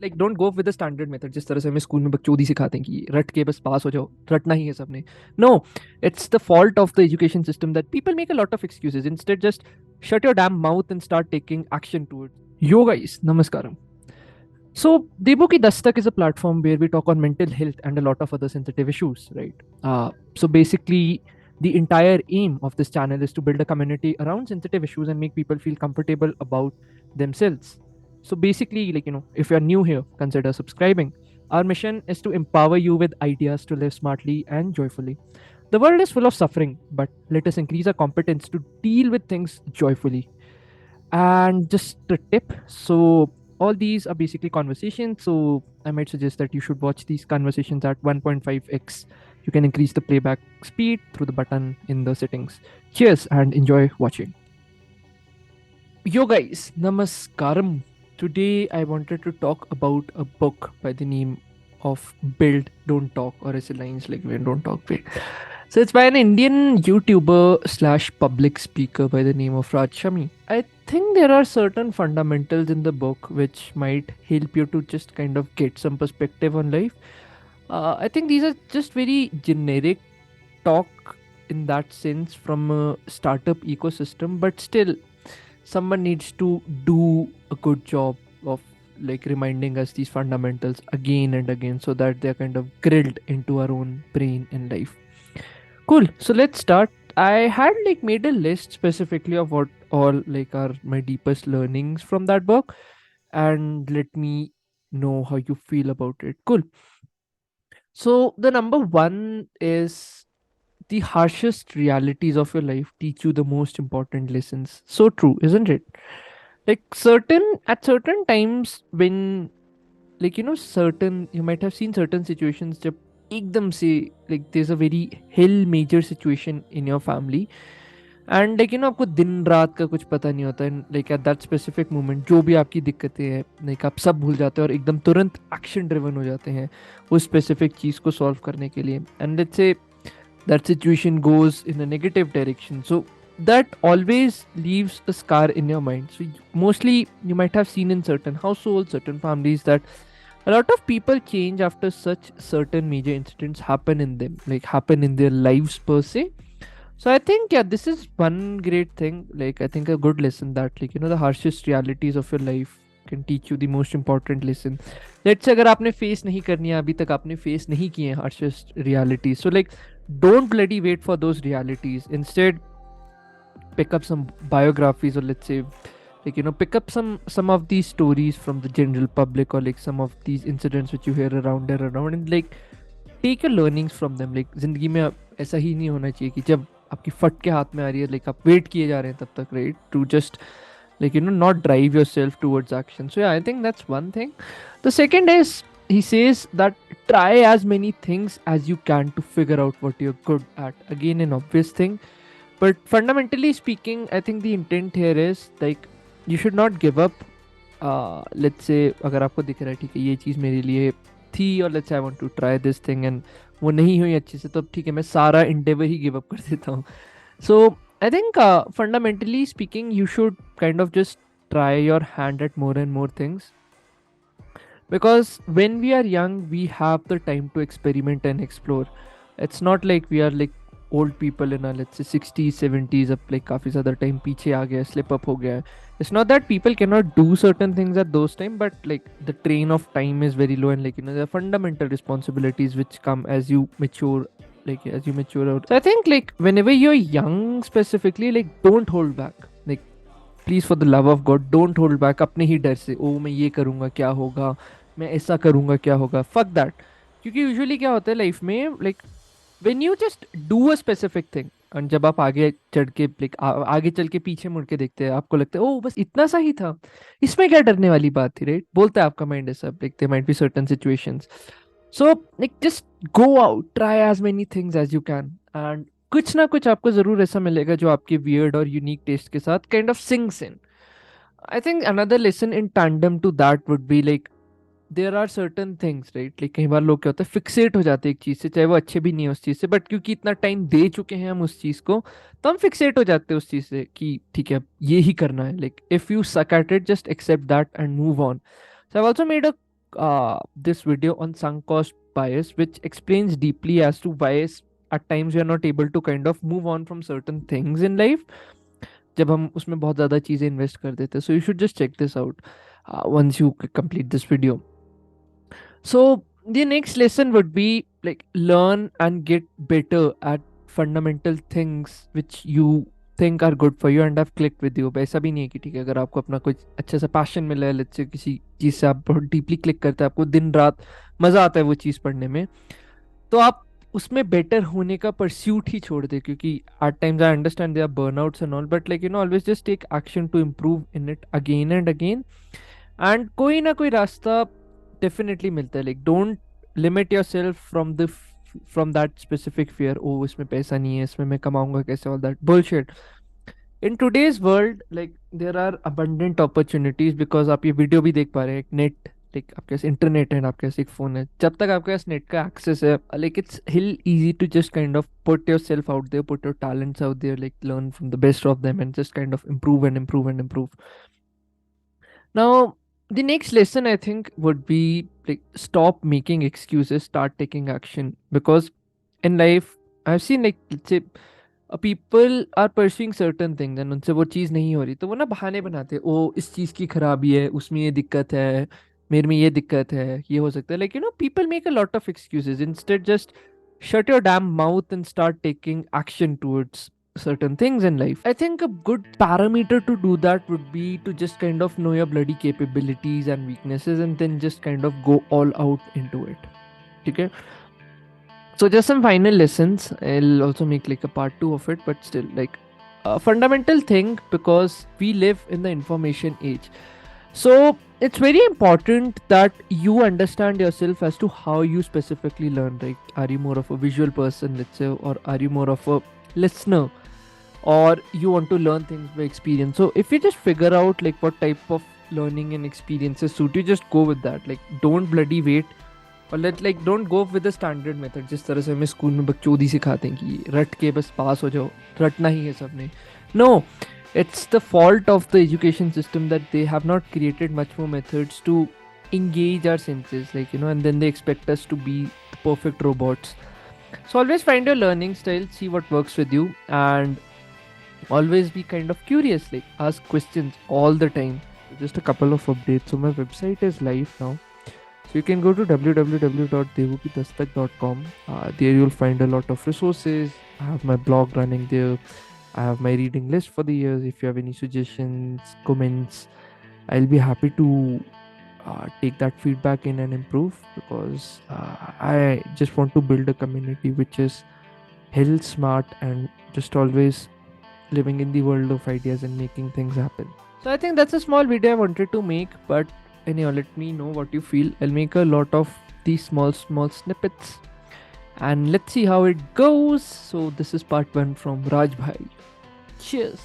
Like don't go with the standard method, जिस तरह से हमें स्कूल में बकचोदी सिखाते हैं कि रट के बस पास हो जाओ, रटना ही है सबने. No, it's the fault of the education system that people make a lot of excuses. Instead just shut your damn mouth and start taking action towards. Yo guys, namaskaram. So, Debu ki Dastak is a platform where we talk on mental health and a lot of other sensitive issues, right? So basically, the entire aim of this channel is to build a community around sensitive issues and make people feel comfortable about themselves. So basically, if you're new here, consider subscribing. Our mission is to empower you with ideas to live smartly and joyfully. The world is full of suffering, but let us increase our competence to deal with things joyfully. And just a tip, so all these are basically conversations. So I might suggest that you should watch these conversations at 1.5x. You can increase the playback speed through the button in the settings. Cheers and enjoy watching. Yo guys, namaskaram. Today I wanted to talk about a book by the name of Build, Don't Talk, or is it lines like when Don't Talk, Wait. So it's by an Indian YouTuber slash public speaker by the name of Raj Shami. I think there are certain fundamentals in the book which might help you to just kind of get some perspective on life. I think these are just very generic talk in that sense from a startup ecosystem, but still, someone needs to do a good job of like reminding us these fundamentals again and again so that they're kind of grilled into our own brain and life. Cool. So let's start. I had like made a list specifically of what all like are my deepest learnings from that book, and let me know how you feel about it. Cool. So the number one is the harshest realities of your life teach you the most important lessons. So true, isn't it? Like certain times when certain you might have seen certain situations जब एकदम से like there's a very hill major situation in your family and आपको दिन रात का कुछ पता नहीं होता है like at that specific moment जो भी आपकी दिक्कतें हैं like आप सब भूल जाते हैं और एकदम तुरंत एक्शन ड्रिवन हो जाते हैं उस स्पेसिफिक चीज को सॉल्व करने के लिए and let's say that situation goes in a negative direction, so that always leaves a scar in your mind. So mostly you might have seen in certain households, certain families, that a lot of people change after such certain major incidents happen in them, like happen in their lives per se. So I think yeah, this is one great thing, like I think a good lesson that the harshest realities of your life can teach you the most important lesson. Let's say अगर आपने face नहीं करनी है अभी तक आपने face नहीं किए हैं harshest realities, so like don't bloody wait for those realities. Instead, pick up some biographies, or let's say pick up some of these stories from the general public, or like some of these incidents which you hear around and like take your learnings from them. Like जिंदगी में ऐसा ही नहीं होना चाहिए कि जब आपकी फट के हाथ में आ रही है like आप वेट किए जा रहे हैं तब तक, right, to just not drive yourself towards action. So yeah, I think that's one thing. The second is, he says that try as many things as you can to figure out what you're good at. Again, an obvious thing, but fundamentally speaking, I think the intent here is like you should not give up. Let's say अगर आपको दिख रहा है ठीक है ये चीज़ मेरे लिए थी और let's say I want to try this thing and वो नहीं हुई अच्छे से, तो अब ठीक है मैं सारा endeavor ही give up कर देता हूँ. So I think fundamentally speaking, you should kind of just try your hand at more and more things, because when we are young we have the time to experiment and explore. It's not like we are like old people in our let's say 60s 70s अब like काफी ज़्यादा time पीछे आ गया slip up हो गया है. It's not that people cannot do certain things at those time, but like the train of time is very low, and like there are fundamental responsibilities which come as you mature, like as you mature out. So I think like whenever you're young specifically, like don't hold back. Like please for the love of God don't hold back अपने ही डर से, ओ मैं ये करूंगा क्या होगा, मैं ऐसा करूंगा क्या होगा, फक दैट. क्योंकि यूजुअली क्या होता है लाइफ में, like when you just do a specific thing और जब आप आगे चढ़ के लाइक आगे चल के पीछे मुड़ के देखते हैं आपको लगता है ओ बस इतना सा ही था, इसमें क्या डरने वाली बात थी, राइट, बोलता है आपका माइंड ऐसा. Like there might be certain situations, so like just go out, try as many things as you can, and कुछ ना कुछ आपको जरूर ऐसा मिलेगा जो आपके वियर्ड और यूनिक टेस्ट के साथ kind of sinks in. I think another lesson in tandem to that would be like there are certain things, right, like कई बार लोग क्या होता है फिक्सेट हो जाते हैं एक चीज से, चाहे वो अच्छे भी नहीं है उस चीज से, बट क्योंकि इतना टाइम दे चुके हैं हम उस चीज को, तो हम फिक्सेट हो जाते हैं उस चीज से कि ठीक है अब ये ही करना है. Like if you suck at it just accept that and move on. So I also made a this video on sunk cost bias, which explains deeply as to why at times we are not able to kind of move on from certain things in life जब हम उसमें बहुत ज़्यादा चीज़ें invest कर देते हैं. So you should just check this out once you complete this video. So the next lesson would be like learn and get better at fundamental things which you think are good for you and have clicked with you. ऐसा भी नहीं है कि ठीक है अगर आपको अपना कुछ अच्छे सा पैशन मिला है, लेट्स से किसी चीज़ से आप बहुत डीपली क्लिक करते हैं, आपको दिन रात मज़ा आता है वो चीज़ पढ़ने में, तो आप उसमें बेटर होने का परस्यूट ही छोड़ दे. क्योंकि at times I understand they are burnouts and all, but like always just take action to improve in it again and again, and कोई ना कोई रास्ता डेफिनेटली मिलता है. Like don't limit yourself from that specific fear, ओ इसमें पैसा नहीं है, इसमें मैं कमाऊंगा कैसे, all that bullshit. In today's world like there are abundant opportunities, because आप ये वीडियो भी देख पा रहे हैं, एक नेट, लाइक आपके पास इंटरनेट है, आपके पास एक फोन है, जब तक आपके पास नेट का एक्सेस है, like it's hella easy to just kind of put yourself out there, put your talents out there, like learn from the best of them and just kind of improve and improve and improve. Now, the next lesson I think would be like stop making excuses, start taking action. Because in life, I've seen like let's say people are pursuing certain things and उनसे वो चीज़ नहीं हो रही, तो वो ना बहाने बनाते हैं, ओ इस चीज़ की खराबी है, उसमें ये दिक्कत है, मेरे में ये दिक्कत है, ये हो सकता है. Like people make a lot of excuses. Instead, just shut your damn mouth and start taking action towards certain things in life. I think a good parameter to do that would be to just kind of know your bloody capabilities and weaknesses and then just kind of go all out into it. Okay. So just some final lessons. I'll also make like a part 2 of it, but still like a fundamental thing, because we live in the information age. So it's very important that you understand yourself as to how you specifically learn. Right? Are you more of a visual person, let's say, or are you more of a listener, or you want to learn things by experience? So if you just figure out like what type of learning and experiences suit you, just go with that. Like don't bloody wait, और like don't go with the standard method. जिस तरह से हमें school में बकचोदी सिखाते हैं कि रट के बस पास हो जाओ, रटना ही है सबने. No, it's the fault of the education system that they have not created much more methods to engage our senses, like and then they expect us to be the perfect robots. So always find your learning style, see what works with you, and always be kind of curious, like ask questions all the time. Just a couple of updates. So my website is live now, so you can go to www.debukidastak.com. There you'll find a lot of resources. I have my blog running there. I have my reading list for the years. If you have any suggestions, comments, I'll be happy to take that feedback in and improve, because I just want to build a community which is hell smart and just always living in the world of ideas and making things happen. So I think that's a small video I wanted to make, but anyhow, let me know what you feel. I'll make a lot of these small snippets and let's see how it goes. So this is part 1 from Raj Bhai. Cheers.